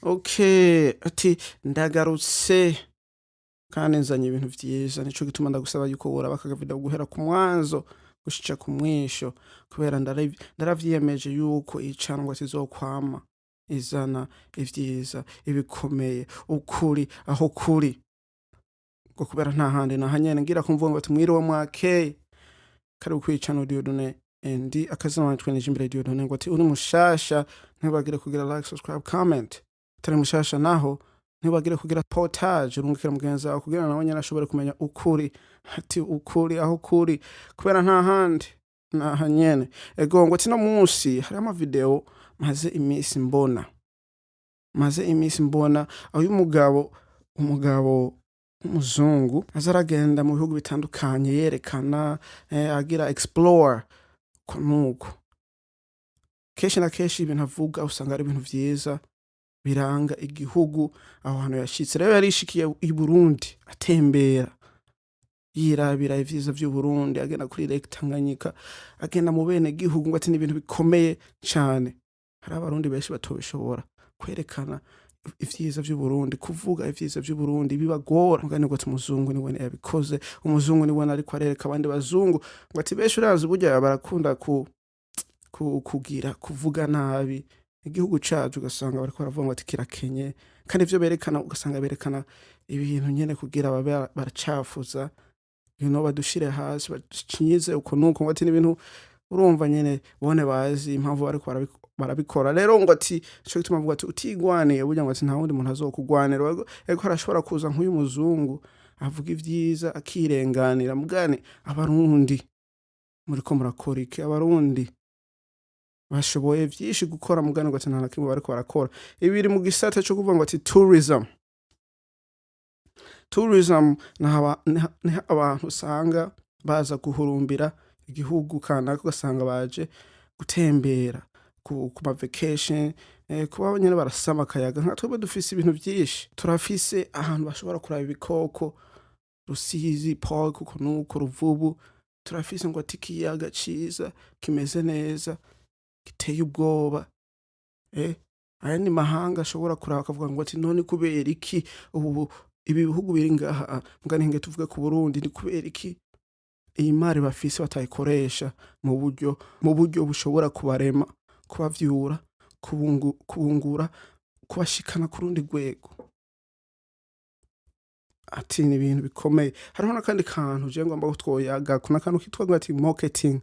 Okay, ati ndagarutse kandi nzanye ibintu vyiza nico gituma ndagusaba yuko uraba aka video guhera ku mwanzo gushika ku mwisho kubera ndaravyiyemeje yuko icanwa sizokwama izana ivyiza ibikomeye ukuri aho kuri ngo kubera nta handi na hanyene ngira kumvuga ngo tumwiriwe mwake kari ukwicana Dieudonne ndi akazina wanje nije imbere Dieudonne ngo ati uri mushasha ntibagire kugira like subscribe comment tari mushasha naho ntibagire kugira potage urungikira mugenzi wawe kugira nawe nyene ashobore kumenya ukuri ati ukuri aho kuri kubera nta handi na hanyene ego ngo ati no munsi hari ama video maze imisi mbona aho umugabo umuzungu azaragenda mu bihugu bitandukanye yerekana agira explore kunuko keshi na keshi ibintu avuga usanga ari ibintu vyiza biranga igihugu aho hantu yashitse rero yarishikiye i Burundi atembera yirabira ivyiza vy'Uburundi agenda kuri Lake Tanganyika agenda mu bene gihugu ngo ati n'ibintu bikomeye cyane hari abarundi benshi batobishobora kwerekana ivyiza vy'Uburundi kuvuga ivyiza vy'Uburundi bibagora ngane ngo umuzungu ni wene yabikoze umuzungu ni wene ariko arereka abandi bazungu ngo ati besho urazi burya barakunda kugira kuvuga nabi igihugu cacu ugasanga bariko baravuga ngo ati kirakenye kandi ivyo berekana ugasanga berekana ibintu nyene kugira baracafuza badushire hasi bacinyize uko nuko ngo ati n'ibintu urumva nyene bone bazi impamvu bariko barabikora rero ngo ati cyo gituma avuga ati utigwaniye burya ngo ati nta wundi muntu azokugwanira ariko arashobora kuza nk'uyu muzungu avuga ivyiza akirenganira mugane abarundi muriko murakora iki abarundi bashoboye vyinshi gukora mugane ngo ati nta nakimwe bariko barakora ibiri mu gisata cyo kuvuga ngo ati tourism ni abantu usanga baza guhurumbira igihugu kanaka ugasanga baje gutembera ku ma vacation kuba nyene barasama akayaga nka twebwe dufise ibintu vyinshi turafise ahantu bashobora kuraba ibikoko Rusizi park kunuko Ruvubu turafise ngo ati kiyaga ciza kimeze neza giteye ubwoba aya ni mahanga ashobora kuraba akavuga ngo ati none kubera iki ubu ibi bihugu biri ngaha mugane nge tuvuge ku Burundi ni kubera iki iyi mari bafise batayikoresha mu buryo bushobora kubarema kubavyura kubungura kubashikana ku rundi rwego ati ni ibintu bikomeye hariho nakandi kantu je ngomba gutwoyaga kuna kantu kitwa ngo ati marketing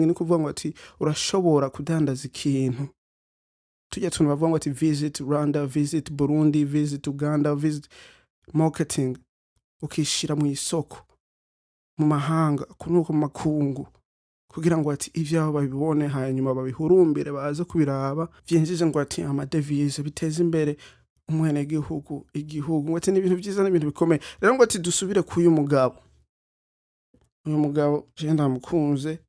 ni kuvuga ngo ati urashobora kudandaza ikintu tujya tuntu bavuga ngo ati visit Rwanda visit Burundi visit Uganda visit marketing ukishira mu isoko mu mahanga kunuko mu makungu kugira ngo ati ivyo babibone hanyuma babihurumbire baze kubiraba vyinjije ngo ati amadevize biteze imbere umwene igihugu ngo ati n'ibintu vyiza n'ibintu bikomeye rero ngo ati dusubire ku uyu mugabo je ndamukunze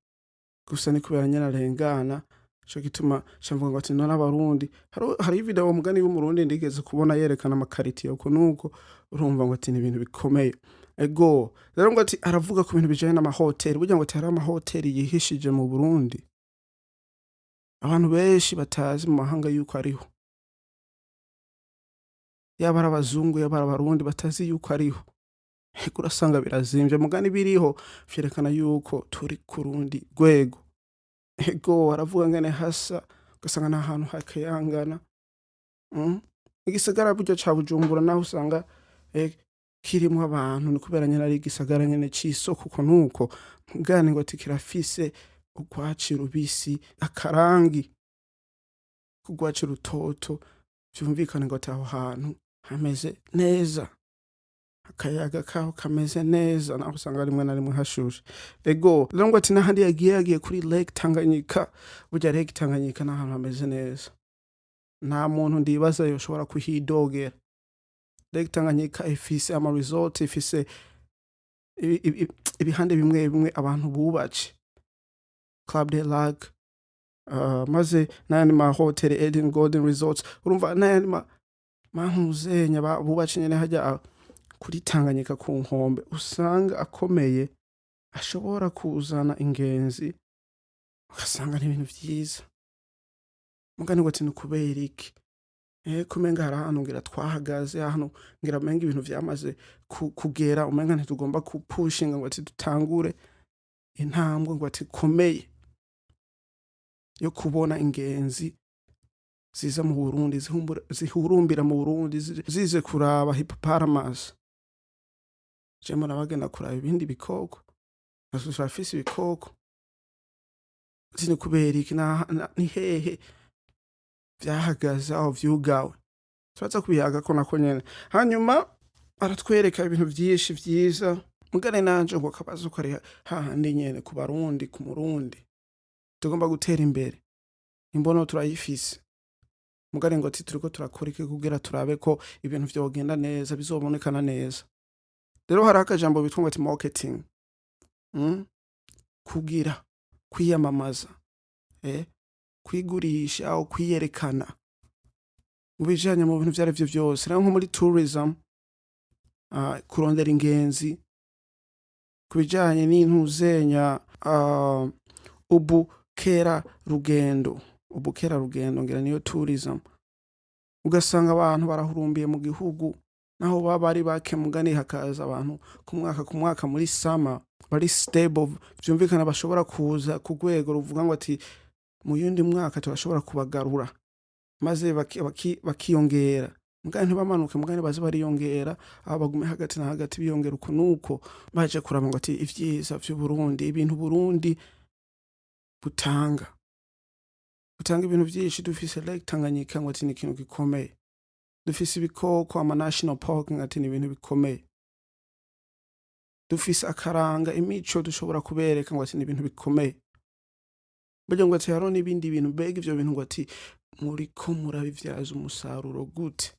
gusa ni kubera nyene arengana cyo gituma cyamvuga ngo ati none abarundi hari video mugani w'umurundi ndigeze kubona yerekana amakariti uko nuko urumva ngo ati n'ibintu bikomeye ego rero ngo ati aravuga ku bintu bijanye n'amahoteli burya ngo ati hari amahoteli yihishije mu Burundi abantu benshi batazi mu mahanga yuko ariho yaba abazungu yaba abarundi batazi yuko ariho urasanga birazimvye mugani biriho vyerekana yuko turi ku rundi rwego ego aravuga ngene hasa ugasanga nta hantu hakayangana igisagara buryo ca Bujumbura naho usanga kirimo abantu ni kubera nyene ari igisagara nyene c'isoko uko nuko mugani ngo ati kirafise urwaci rubisi akarangi kugwaci rutoto vyumvikana ngo ati aho hantu hameze neza akayaga kaho kameze neza naho usanga rimwe na rimwe hashushe ego rero ngo ati nahandi yagiye kuri Lake Tanganyika burya Lake Tanganyika nahantu hameze neza nta muntu ndibaza yoshobora kuhidogera Lake Tanganyika ifise ama resort ifise ibihande bimwe abantu bubace Club de Lac maze nani ma hotel Eden Golden Resorts urumva nani mahuzenya bubace nyene hajya kuri Tanganyika ku nkombe usanga akomeye ashobora kuzana ingenzi ugasanga n'ibintu vyiza mugani ngo ati nukubera iki kumenga hari ahantu ngira twahagaze ahantu ngira menga ibintu vyamaze kugera umenga ntitugomba kupushinga ngo ati dutangure intambwe ngo ati komeye yo kubona ingenzi ziza mu Burundi zihurumbira mu Burundi zize kuraba hippopotamus jemo nabagenda kuraba ibindi bikoko turafise ibikoko zini kubera iki ni hehe vyahagaze aho vyugawe turaza kubiyaga ko nako nyene hanyuma aratwereka ibintu vyinshi vyiza mugane nanje ngo kabazo kari hahandi nyene ku Barundi ku Murundi tugomba gutera imbere imbono turayifise mugane ngo turiko turakora iki kugira turabe ko ibintu vyogenda neza bizobonekana neza rero hari akajambo bitwa ngo marketing kugira kwiyamamaza kwigurisha aho kwiyerekana mu bijanye mu bintu vyarivyo vyose rero nko muri tourism kurondera ingenzi kubijanye n'intuzenya ubukerarugendo ngira niyo tourism ugasanga abantu barahurumbiye mu gihugu naho baba ari bake mugani hakaza abantu ku mwaka muri summer bari stable vyumvikana bashobora kuza ku rwego ruvuga ngo ati mu yundi mwaka turashobora kubagarura maze bakiyongera mugani ntibamanuke mugani baze bariyongera aba bagume hagati na hagati biyongera uko nuko baje kuraba ngo ati ivyiza vy'Uburundi ibintu Burundi butanga ibintu vyinshi dufise Lake Tanganyika ngo ati ni ikintu gikomeye dufise ibikoko ama national park ngo ati ni ibintu bikomeye dufise akaranga imico dushobora kubereka ngo ati ni ibintu bikomeye burya ngo ati haro n'ibindi bintu mbega ivyo bintu ngo ati muriko murabivyaza umusaruro gute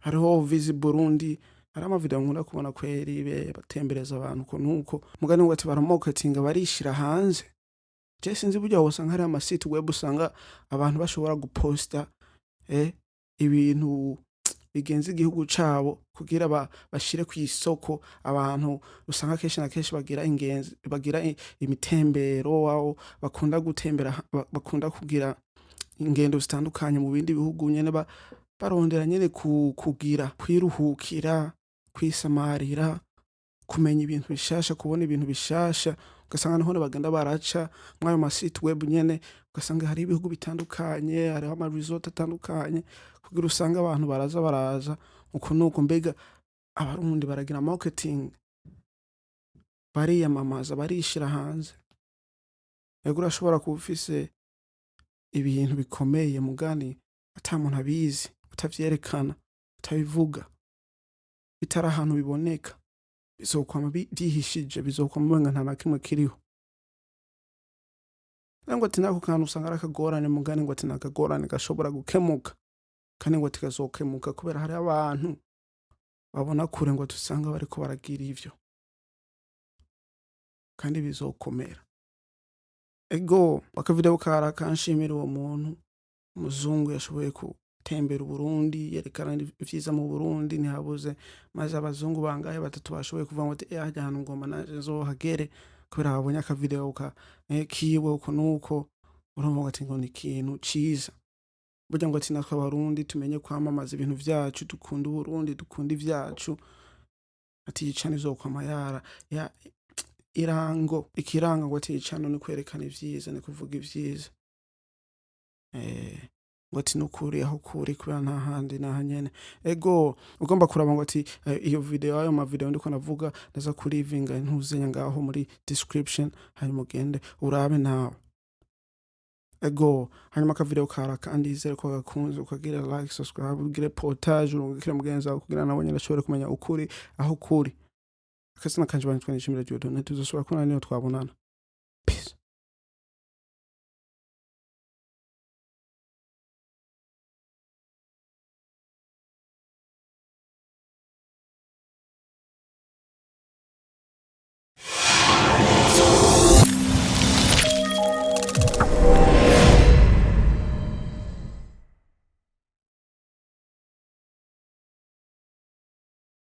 hariho Vyi'Burundi hari amavideo nkunda kubona kweri batembereza abantu ko nuko mugani ngo ati baramarketinga barishira hanze je sinzi burya wosanga hari ama site web usanga abantu bashobora guposta ibintu bigenza igihugu cabo kugira bashire ku isoko abantu usanga kenshi na kenshi bagira imitembero aho bakunda gutembera bakunda kugira ingendo zitandukanye mu bindi bihugu nyene barondera nyene kugira kwiruhukira kwisamarira kumenya ibintu bishasha kubona ibintu bishasha ugasanga naho bagenda baraca mwayo ma site web nyene ugasanga hari ibihugu bitandukanye hari ama resort atandukanye kugira usanga abantu baraza uko nuko mbega abarundi baragira marketing bariyamamaza barishira hanze yego urashobora kubufise ibintu bikomeye mugani atamuntu abizi utavyerekana utabivuga bitara ahantu biboneka bizokwama byihishije bizokwama nta na kimwe kiriho ngo ati nako kantu usanga arakagorane mugani ngo ati nakagorane gashobora gukemuka kandi ngo tikazokemuka kubera hari abantu babona kure ngo tusanga bariko baragira ivyo kandi bizokomera ego bakavideo kara kanshimira uwo muntu umuzungu yashoboye gutembera Uburundi yerekana ivyiza mu Burundi ntihabuze maze abazungu bangaye batatu bashoboye kuvuga ngo hajya hano ngoma naje zohagere kubera babonye akavideo kiwe uko nuko urumva ati ngo ni ikintu ciza burya ngo ati natwe Abarundi tumenye kwamamaza ibintu vyacu dukunda Uburundi dukunda ivyacu ati yicane zokwama ya ikiranga ngo ati yicane ni kwerekana ivyiza ni kuvuga ivyiza ngo ati nukuri aho kuri kubera nta handi nahanyene ego ugomba kuraba ngo ati iyo video ayo ma video ndiko navuga ndaza kurivinga ntuzenya ngaho muri description hanyuma ugende urabe nawe ego hanyuma ka video kara kandi izere ko gakunze ukagira like subscribe ugire portage urungikira mugenzi wawe kugira nabonye ndashobora kumenya ukuri aho kuri akasina kanje bani 20 Dieudonne tuzosubira kubona niyo twabonana